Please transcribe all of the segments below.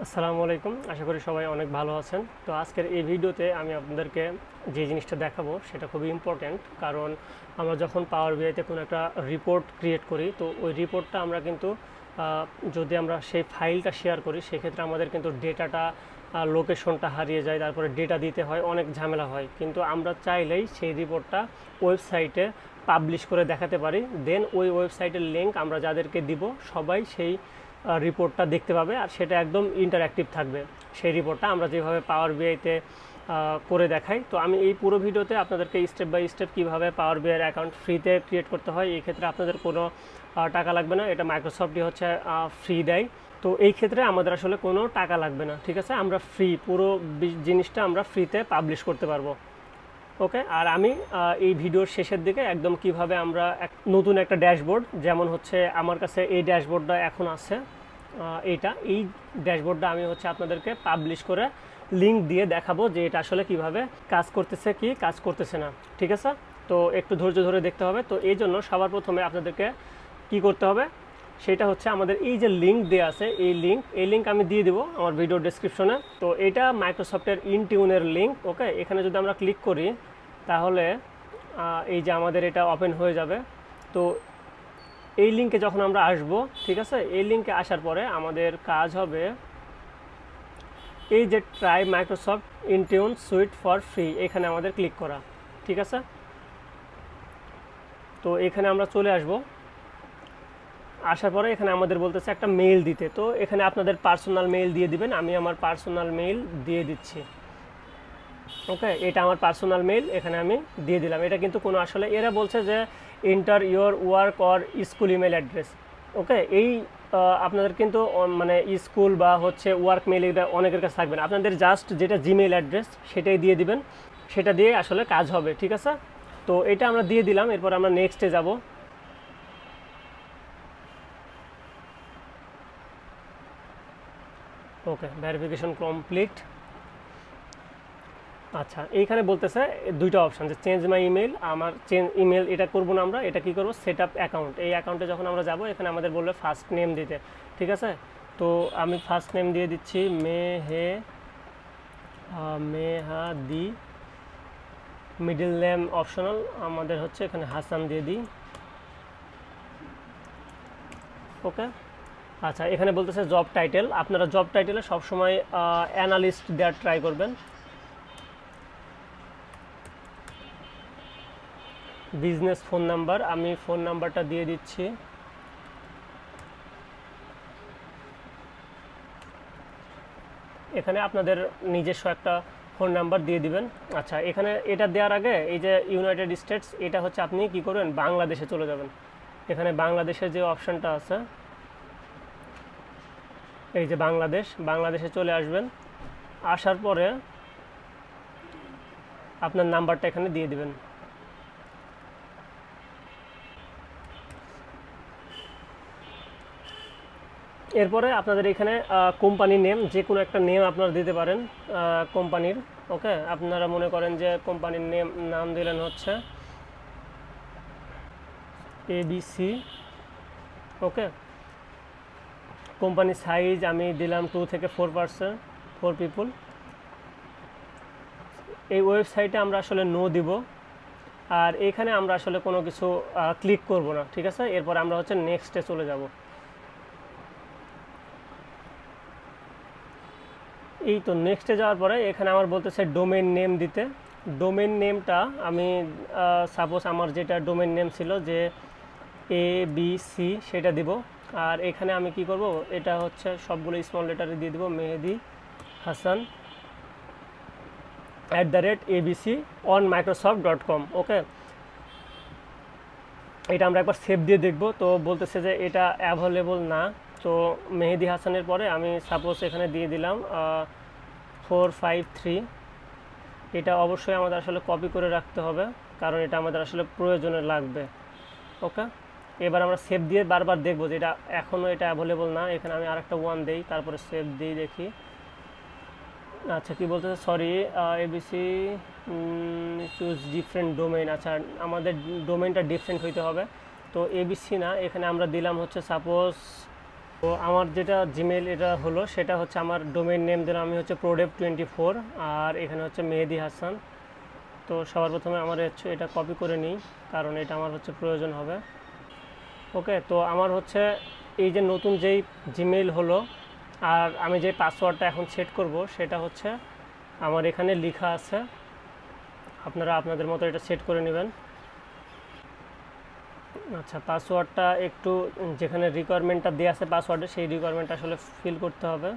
আসসালামু আলাইকুম। আশা করি সবাই অনেক ভালো আছেন। তো আজকের এই ভিডিওতে আমি আপনাদেরকে যে জিনিসটা দেখাবো সেটা খুবই ইম্পর্ট্যান্ট, কারণ আমরা যখন পাওয়ার বিআইতে কোনো একটা রিপোর্ট ক্রিয়েট করি, তো ওই রিপোর্টটা আমরা কিন্তু যদি আমরা সেই ফাইলটা শেয়ার করি, সেক্ষেত্রে আমাদের কিন্তু ডেটাটা লোকেশনটা হারিয়ে যায়, তারপরে ডেটা দিতে হয়, অনেক ঝামেলা হয়। কিন্তু আমরা চাইলেই সেই রিপোর্টটা ওয়েবসাইটে পাবলিশ করে দেখাতে পারি। দেন ওই ওয়েবসাইটের লিঙ্ক আমরা যাদেরকে দিব সবাই সেই রিপোর্টটা দেখতে পাবে, আর সেটা একদম ইন্টারঅ্যাক্টিভ থাকবে। সেই রিপোর্টটা আমরা যেভাবে পাওয়ার বিআইতে করে দেখাই। তো আমি এই পুরো ভিডিওতে আপনাদেরকে স্টেপ বাই স্টেপ কীভাবে পাওয়ার বিআইয়ের অ্যাকাউন্ট ফ্রিতে ক্রিয়েট করতে হয়, এই ক্ষেত্রে আপনাদের কোনো টাকা লাগবে না। এটা মাইক্রোসফটই হচ্ছে ফ্রি দেয়। তো এই ক্ষেত্রে আমাদের আসলে কোনো টাকা লাগবে না, ঠিক আছে। আমরা ফ্রি পুরো জিনিসটা আমরা ফ্রিতে পাবলিশ করতে পারবো। ওকে, আর আমি এই ভিডিওর শেষের দিকে একদম কিভাবে আমরা নতুন একটা ড্যাশবোর্ড, যেমন হচ্ছে আমার কাছে এই ড্যাশবোর্ডটা এখন আছে, এই ড্যাশবোর্ডটা আমি হচ্ছে আপনাদেরকে পাবলিশ করে লিঙ্ক দিয়ে দেখাবো যে এটা আসলে কিভাবে কাজ করতেছে কি কাজ করতেছে না, ঠিক আছে। তো একটু ধৈর্য ধরে দেখতে হবে। তো এই জন্য সবার প্রথমে আপনাদেরকে কি করতে হবে সেটা হচ্ছে আমাদের এই যে লিঙ্ক দেওয়া আছে, এই লিঙ্ক আমি দিয়ে দেবো আমার ভিডিও ডেসক্রিপশনে। তো এটা মাইক্রোসফটের ইনটিউনের লিঙ্ক। ওকে, এখানে যদি আমরা ক্লিক করি তাহলে এই যে আমাদের এটা ওপেন হয়ে যাবে। তো এই লিঙ্কে যখন আমরা আসব, ঠিক আছে, এই লিঙ্কে আসার পরে আমাদের কাজ হবে এই যে try Microsoft Intune suite for free, এখানে আমাদের ক্লিক করা, ঠিক আছে। তো এখানে আমরা চলে আসব। আসার পরে এখানে আমাদের বলতেছে একটা মেইল দিতে। তো এখানে আপনাদের পার্সোনাল মেইল দিয়ে দিবেন। আমি আমার পার্সোনাল মেইল দিয়ে দিচ্ছি। ওকে, এটা আমার পার্সোনাল মেইল, এখানে আমি দিয়ে দিলাম। এটা কিন্তু কোনো আসলে এরা বলছে যে enter your work or school email address. Okay, এই আপনাদের কিন্তু মানে স্কুল বা হচ্ছে ওয়ার্ক মেইল এটা অনেকের কাছে থাকবে না। আপনাদের জাস্ট যেটা জিমেইল অ্যাড্রেস সেটাই দিয়ে দিবেন, সেটা দিয়ে আসলে কাজ হবে, ঠিক আছে। তো এটা আমরা দিয়ে দিলাম। এরপর আমরা নেক্সটে যাব। ওকে, ভেরিফিকেশন কমপ্লিট। আচ্ছা, এইখানে বলতেছে দুইটা অপশান, যে চেঞ্জ মাই ইমেল। আমার চেঞ্জ ইমেল এটা করবো না, আমরা এটা কি করব, সেট আপ অ্যাকাউন্ট। এই অ্যাকাউন্টে যখন আমরা যাব, এখানে আমাদের বলবে ফার্স্ট নেম দিতে, ঠিক আছে। তো আমি ফার্স্ট নেম দিয়ে দিচ্ছি মেহাদি। মিডল নেম অপশনাল, আমাদের হচ্ছে এখানে হাসান দিয়ে দিই। ওকে, আচ্ছা, এখানে বলতেছে জব টাইটেল। আপনারা জব টাইটেলে সবসময় অ্যানালিস্ট দেওয়ার ট্রাই করবেন। বিজনেস ফোন নাম্বার, আমি ফোন নাম্বারটা দিয়ে দিচ্ছি। এখানে আপনাদের নিজস্ব একটা ফোন নাম্বার দিয়ে দিবেন। আচ্ছা, এখানে এটা দেওয়ার আগে এই যে ইউনাইটেড স্টেটস, এটা হচ্ছে আপনি কি করবেন, বাংলাদেশে চলে যাবেন। এখানে বাংলাদেশের যে অপশানটা আছে, এই যে বাংলাদেশে চলে আসবেন। আসার পরে আপনার নাম্বারটা এখানে দিয়ে দিবেন। এরপরে আপনাদের এখানে কোম্পানি নেম, যে কোনো একটা নেম আপনারা দিতে পারেন কোম্পানির। ওকে, আপনারা মনে করেন যে কোম্পানির নাম দিলেন হচ্ছে এবিসি। ওকে, কোম্পানি সাইজ আমি দিলাম 2 থেকে 4 পিপুল। এই ওয়েবসাইটে আমরা আসলে নো দিব, আর এখানে আমরা আসলে কোনো কিছু ক্লিক করব না, ঠিক আছে। এরপর আমরা হচ্ছে নেক্সটে চলে যাব। এই তো নেক্সটে যাওয়ার পরে এখানে আমার বলতেছে ডোমেইন নেম দিতে। ডোমেইন নেমটা আমি সাপোজ আমার যেটা ডোমেইন নেম ছিল যে ABC, সেটা দিব। আর এখানে আমি কি করব, এটা হচ্ছে সবগুলো স্মল লেটারে দিয়ে দিব, Mehedi Hasan @abc on microsoft.com। ওকে, এটা আমরা একবার সেভ দিয়ে দেখব। তো বলতেছে যে এটা অ্যাভেলেবল না। তো মেহেদি হাসানের পরে আমি সাপোজ এখানে দিয়ে দিলাম 453। এটা অবশ্যই আমাদের আসলে কপি করে রাখতে হবে, কারণ এটা আমাদের আসলে প্রয়োজনে লাগবে। ওকে, এবার আমরা সেভ দিয়ে বারবার দেখবো যে এটা এখনও এটা অ্যাভেলেবল না। এখানে আমি আরেকটা 1 দেই, তারপরে সেভ দিই, দেখি। আচ্ছা, কি বলতেছে, sorry ABC choose different domain. আচ্ছা, আমাদের ডোমেইনটা ডিফারেন্ট হইতে হবে। তো এবিসি না, এখানে আমরা দিলাম হচ্ছে সাপোজ তো আমার যেটা জিমেইল এটা হলো সেটা হচ্ছে আমার ডোমেইন নেম দিলাম আমি হচ্ছে prodev24 আর এখানে হচ্ছে মেহেদি হাসান। তো সবার প্রথমে আমার হচ্ছে এটা কপি করে নিই কারণ এটা আমার হচ্ছে প্রয়োজন হবে। ওকে, তো আমার হচ্ছে এই যে নতুন যেই জিমেইল হলো আর আমি যে পাসওয়ার্ডটা এখন সেট করব সেটা হচ্ছে আমার এখানে লেখা আছে, আপনারা আপনাদের মতো এটা সেট করে নেবেন। আচ্ছা, পাসওয়ার্ডটা একটু যেখানে রিকোয়ারমেন্টটা দেওয়া আছে পাসওয়ার্ডে সেই রিকোয়ারমেন্টটা আসলে ফিল করতে হবে।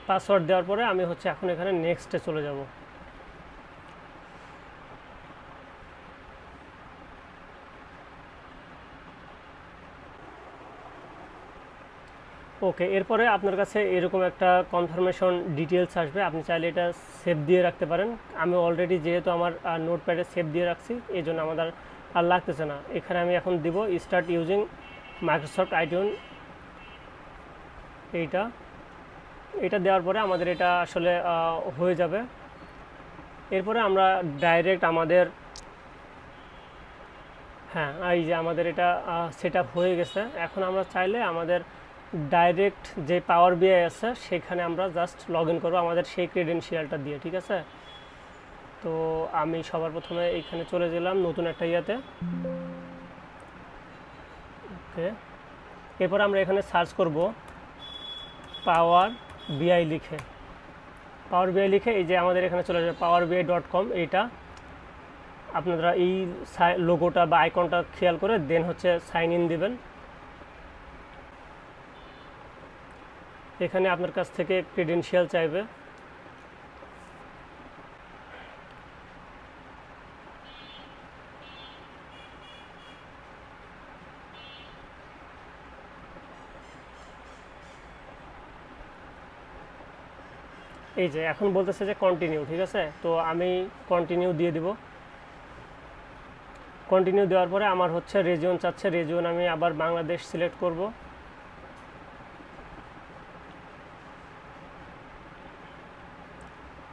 পাসওয়ার্ড দেওয়ার পরে আমি হচ্ছে এখন এখানে নেক্সটে চলে যাব। ওকে, এরপরে আপনার কাছে এরকম একটা কনফার্মেশন ডিটেলস আসবে, আপনি চাইলে এটা সেভ দিয়ে রাখতে পারেন। আমি অলরেডি যেহেতু আমার নোটপ্যাডে সেভ দিয়ে রাখছি এই জন্য আমাদের আর লাগতেছে না। এখানে আমি এখন দিব স্টার্ট ইউজিং মাইক্রোসফট আইটিউন। এইটা দেওয়ার পরে আমাদের এটা আসলে হয়ে যাবে। এরপরে আমরা ডাইরেক্ট আমাদের এই যে আমাদের এটা সেট আপ হয়ে গেছে। এখন আমরা চাইলে আমাদের ডাইরেক্ট যে পাওয়ার বিআই আছে সেখানে আমরা জাস্ট লগ ইন করবো আমাদের সেই ক্রেডেনশিয়ালটা দিয়ে, ঠিক আছে। তো আমি সবার প্রথমে এইখানে চলে গেলাম নতুন একটা ইয়াতে। ওকে, এরপর আমরা এখানে সার্চ করব পাওয়ার বিআই লিখে। এই যে আমাদের এখানে চলে যাবে powerbi.com। এইটা আপনারা এই লোগোটা বা আইকনটা খেয়াল করে দেন হচ্ছে সাইন ইন দিবেন। এখানে আপনার কাছ থেকে ক্রেডেনশিয়াল চাইবে। এই যে এখন বলতেছে যে কন্টিনিউ, ঠিক আছে। তো আমি কন্টিনিউ দিয়ে দিব। কন্টিনিউ দেওয়ার পরে আমার হচ্ছে রিজিয়ন চাচ্ছে, রিজিয়ন আমি আবার বাংলাদেশ সিলেক্ট করব।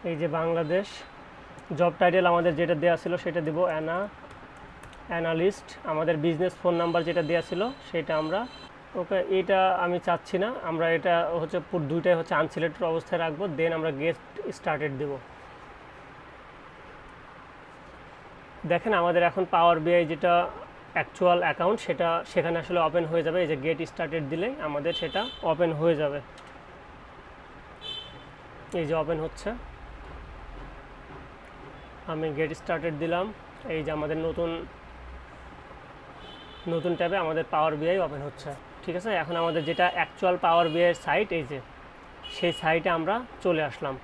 এই যে বাংলাদেশ। জব টাইটেল আমাদের যেটা দেওয়া ছিল সেটা দেব অ্যানালিস্ট। আমাদের বিজনেস ফোন নাম্বার যেটা দেওয়া ছিল সেটা আমরা ওকে এটা আমি চাচ্ছি না, আমরা এটা হচ্ছে দুইটাই হচ্ছে আনসিলেক্টেড অবস্থায় রাখবো। দেন আমরা গেট স্টার্টেড দেব। দেখেন আমাদের এখন পাওয়ার বিআই যেটা অ্যাকচুয়াল অ্যাকাউন্ট সেটা সেখানে আসলে ওপেন হয়ে যাবে। এই যে গেট স্টার্টেড দিলে আমাদের সেটা ওপেন হয়ে যাবে। এই যে ওপেন হচ্ছে, আমি গেট স্টার্টেড দিলাম। এই যে আমাদের নতুন ট্যাবে আমাদের পাওয়ার বিআই ওপেন হচ্ছে, ঠিক আছে। এখন আমাদের যেটা অ্যাকচুয়াল পাওয়ার বিআইয়ের সাইট এই যে সেই সাইটে আমরা চলে আসলাম।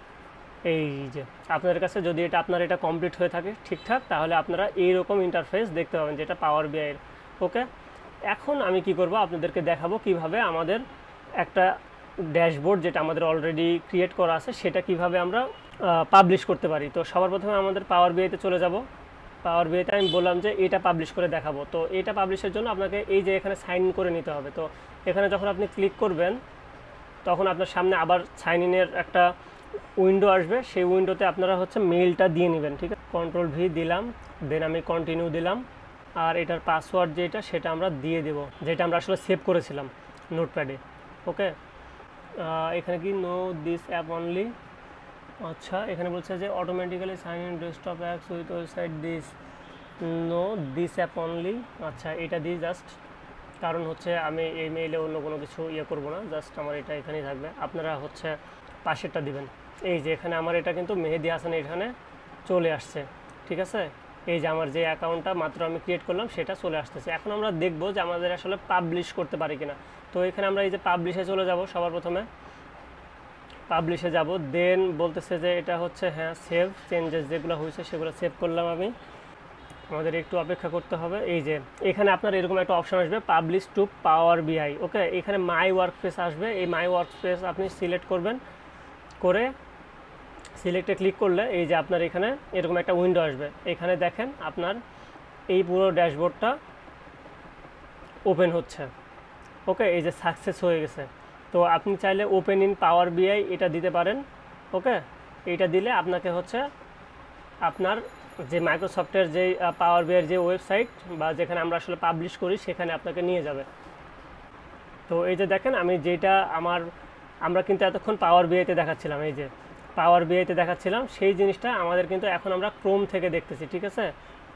এই যে আপনাদের কাছে যদি আপনার এটা কমপ্লিট হয়ে থাকে ঠিকঠাক তাহলে আপনারা এইরকম ইন্টারফেস দেখতে পাবেন যেটা পাওয়ার বিআইয়ের। ওকে, এখন আমি কি করব আপনাদেরকে দেখাবো কিভাবে আমাদের একটা ড্যাশবোর্ড যেটা আমাদের অলরেডি ক্রিয়েট করা আছে সেটা কিভাবে আমরা পাবলিশ করতে পারি। তো সবার প্রথমে আমাদের পাওয়ার বিআইতে চলে যাব। পাওয়ার বিআইতে আমি বললাম যে এটা পাবলিশ করে দেখাবো। তো এটা পাবলিশের জন্য আপনাকে এই যে এখানে সাইন ইন করে নিতে হবে। তো এখানে যখন আপনি ক্লিক করবেন তখন আপনার সামনে আবার সাইন ইনের একটা উইন্ডো আসবে। সেই উইন্ডোতে আপনারা হচ্ছে মেইলটা দিয়ে নেবেন, ঠিক আছে। কন্ট্রোল ভি দিলাম, দেন আমি কন্টিনিউ দিলাম। আর এটার পাসওয়ার্ড যেটা সেটা আমরা দিয়ে দেব, যেটা আমরা আসলে সেভ করেছিলাম নোটপ্যাডে। ওকে, এখানে কি নো দিস অ্যাপ অনলি। আচ্ছা, এখানে বলছে যে automatically sign in desktop apps with website no this app only. আচ্ছা, এটা দিয়ে জাস্ট, কারণ হচ্ছে আমি এই মেইলে অন্য কোনো কিছু করব না, জাস্ট আমার এটা এখানেই থাকবে। আপনারা হচ্ছে পাশেরটা দিবেন। এই যে এখানে আমার এটা কিন্তু মেহেদি হাসান এখানে চলে আসছে, ঠিক আছে। এই যে আমার যে অ্যাকাউন্টটা মাত্র আমি ক্রিয়েট করলাম সেটা চলে আসতেছে। এখন আমরা দেখব যে আমাদের আসলে পাবলিশ করতে পারি কিনা। তো এখানে আমরা এই যে পাবলিশে চলে যাব। সবার প্রথমে পাবলিশে যাব, দেন বলতেছে যে এটা হচ্ছে সেভ চেঞ্জেস যেগুলো হয়েছে সেগুলো সেভ করলাম আমি। আমাদের একটু অপেক্ষা করতে হবে। এই যে এখানে আপনার এরকম একটা অপশন আসবে পাবলিশ টু পাওয়ার বিআই। ওকে, এখানে মাই ওয়ার্কস্পেস আসবে। এই মাই ওয়ার্কস্পেস আপনি সিলেক্ট করবেন, করে সিলেক্টে ক্লিক করলে এই যে আপনার এখানে এরকম একটা উইন্ডো আসবে। এখানে দেখেন আপনার এই পুরো ড্যাশবোর্ডটা ওপেন হচ্ছে। ওকে, এই যে সাকসেস হয়ে গেছে। তো আপনি চাইলে ওপেন ইন পাওয়ার বিআই এটা দিতে পারেন। ওকে, এইটা দিলে আপনাকে হচ্ছে আপনার যে মাইক্রোসফটের যে পাওয়ার বিআইয়ের যে ওয়েবসাইট বা যেখানে আমরা আসলে পাবলিশ করি সেখানে আপনাকে নিয়ে যাবে। তো এই যে দেখেন আমি যেটা আমরা কিন্তু এতক্ষণ পাওয়ার বিআইতে দেখাচ্ছিলাম, এই যে পাওয়ার বিআইতে দেখাচ্ছিলাম সেই জিনিসটা আমাদের কিন্তু এখন আমরা ক্রোম থেকে দেখতেছি। ঠিক আছে,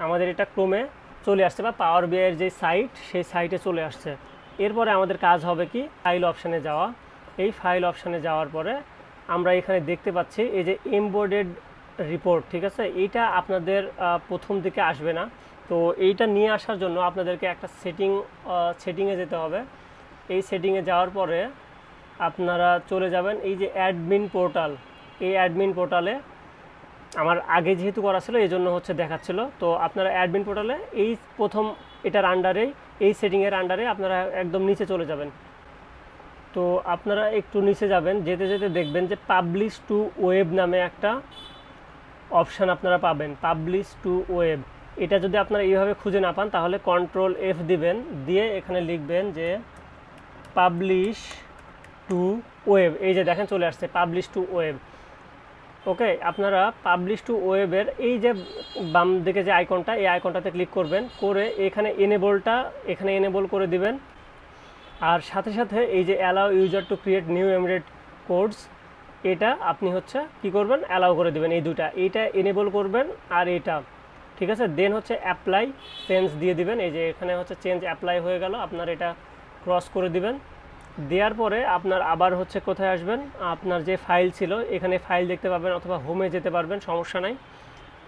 আমাদের এটা ক্রোমে চলে আসছে বা পাওয়ার বিআইয়ের যে সাইট সেই সাইটে চলে আসছে। এরপরে আমাদের কাজ হবে কি, ফাইল অপশানে যাওয়া। এই ফাইল অপশানে যাওয়ার পরে আমরা এখানে দেখতে পাচ্ছি এই যে এমবেডেড রিপোর্ট। ঠিক আছে, এইটা আপনাদের প্রথম দিকে আসবে না। তো এইটা নিয়ে আসার জন্য আপনাদেরকে একটা সেটিংয়ে যেতে হবে। এই সেটিংয়ে যাওয়ার পরে আপনারা চলে যাবেন এই যে অ্যাডমিন পোর্টাল। এই অ্যাডমিন পোর্টালে আমার আগে যেহেতু করা ছিল এই জন্য হচ্ছে দেখাচ্ছিল। তো আপনারা অ্যাডমিন পোর্টালে এই প্রথম এটার আন্ডারেই, এই সেটিংয়ের আন্ডারে আপনারা একদম নিচে চলে যাবেন। তো আপনারা একটু নিচে যাবেন, যেতে যেতে দেখবেন যে পাবলিশ টু ওয়েব নামে একটা অপশান আপনারা পাবেন, পাবলিশ টু ওয়েব। এটা যদি আপনারা এইভাবে খুঁজে না পান তাহলে Ctrl+F দিবেন, দিয়ে এখানে লিখবেন যে পাবলিশ টু ওয়েব। এই যে দেখেন চলে আসছে পাবলিশ টু ওয়েব। ওকে, আপনারা পাবলিশ টু ওয়েবের এই যে বাম দিকে যে আইকনটা, এই আইকনটাতে ক্লিক করবেন, করে এখানে এনেবল করে দিবেন। আর সাথে সাথে এই যে allow user to create new embedded codes, এটা আপনি হচ্ছে কি করবেন, অ্যালাউ করে দিবেন। এই দুটা, এইটা এনেবল করবেন আর এটা, ঠিক আছে। দেন হচ্ছে অ্যাপ্লাই চেঞ্জ দিয়ে দিবেন। এই যে এখানে হচ্ছে চেঞ্জ অ্যাপ্লাই হয়ে গেল, আপনার এটা ক্রস করে দিবেন। দেওয়ার পরে আপনার আবার হচ্ছে কোথায় আসবেন, আপনার যে ফাইল ছিল এখানে ফাইল দেখতে পাবেন, অথবা হোমে যেতে পারবেন, সমস্যা নাই।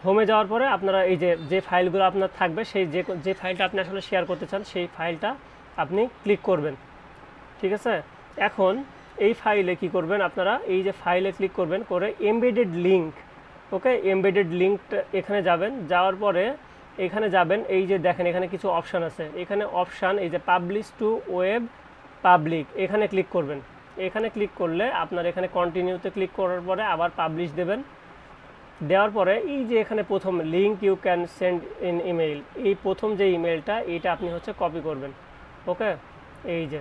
হোমে যাওয়ার পরে আপনারা এই যে ফাইলগুলো আপনার থাকবে, সেই যে ফাইলটা আপনি আসলে শেয়ার করতে চান সেই ফাইলটা আপনি ক্লিক করবেন। ঠিক আছে, এখন এই ফাইলে কি করবেন, আপনারা এই যে ফাইলে ক্লিক করবেন, করে এমবেডেড লিঙ্ক, ওকে, এমবেডেড লিঙ্কটা এখানে যাবেন। যাওয়ার পরে এখানে যাবেন, এই যে দেখেন এখানে কিছু অপশান আছে, এখানে অপশান এই যে পাবলিশ টু ওয়েব পাবলিক, এখানে ক্লিক করবেন। এখানে ক্লিক করলে আপনার এখানে কন্টিনিউতে ক্লিক করার পরে আবার পাবলিশ দেবেন। দেওয়ার পরে এই যে এখানে প্রথম link you can send in email, এই প্রথম যে ইমেইলটা এইটা আপনি হচ্ছে কপি করবেন। ওকে, এই যে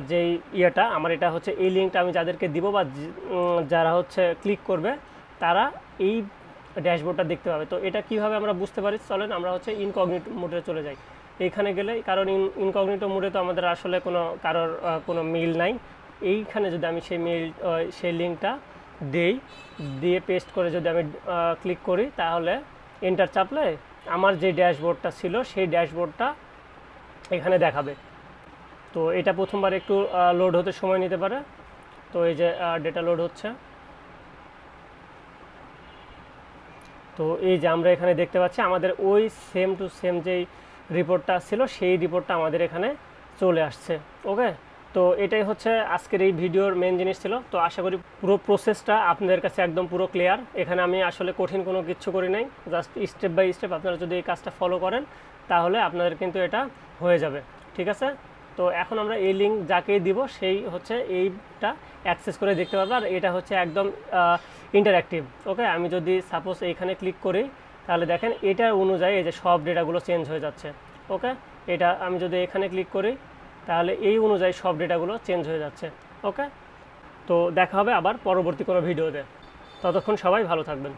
যেই ইয়েটা আমার, এটা হচ্ছে এই লিঙ্কটা আমি যাদেরকে দিব বা যারা হচ্ছে ক্লিক করবে তারা এই ড্যাশবোর্ডটা দেখতে পাবে। তো এটা কিভাবে আমরা বুঝতে পারি, চলেন আমরা হচ্ছে ইনকগনিটো মোডে চলে যাই। এইখানে গেলে, কারণ ইনকগনিটো মোডে তো আমাদের আসলে কারোর কোনো মেইল নাই। এইখানে যদি আমি সেই লিঙ্কটা দিয়ে পেস্ট করে যদি আমি ক্লিক করি, তাহলে এন্টার চাপলে আমার যে ড্যাশবোর্ডটা ছিল সেই ড্যাশবোর্ডটা এখানে দেখাবে। তো এটা প্রথমবার একটু লোড হতে সময় নিতে পারে। তো এই যে ডেটা লোড হচ্ছে। তো এই যে আমরা এখানে দেখতে পাচ্ছি আমাদের ওই সেম টু সেম যেই রিপোর্টটা ছিল সেই রিপোর্টটা আমাদের এখানে চলে আসছে। ওকে, তো এটাই হচ্ছে আজকের এই ভিডিওর মেন জিনিস ছিল। তো আশা করি পুরো প্রসেসটা আপনাদের কাছে একদম পুরো ক্লিয়ার। এখানে আমি আসলে কঠিন কোনো কিছু করি নাই, জাস্ট স্টেপ বাই স্টেপ আপনারা যদি এই কাজটা ফলো করেন তাহলে আপনাদের কিন্তু এটা হয়ে যাবে। ঠিক আছে, তো এখন আমরা এই লিঙ্ক যাকেই দিব সেই হচ্ছে এইটা অ্যাক্সেস করে দেখতে পারবে। আর এটা হচ্ছে একদম ইন্টারঅ্যাক্টিভ। ওকে, আমি যদি সাপোজ এইখানে ক্লিক করি তাহলে দেখেন এটার অনুযায়ী এই যে সব ডেটাগুলো চেঞ্জ হয়ে যাচ্ছে। ওকে, এটা আমি যদি এখানে ক্লিক করি তাহলে এই অনুযায়ী সব ডেটাগুলো চেঞ্জ হয়ে যাচ্ছে। ওকে, তো দেখা হবে আবার পরবর্তী কোনো ভিডিওতে। ততক্ষণ সবাই ভালো থাকবেন।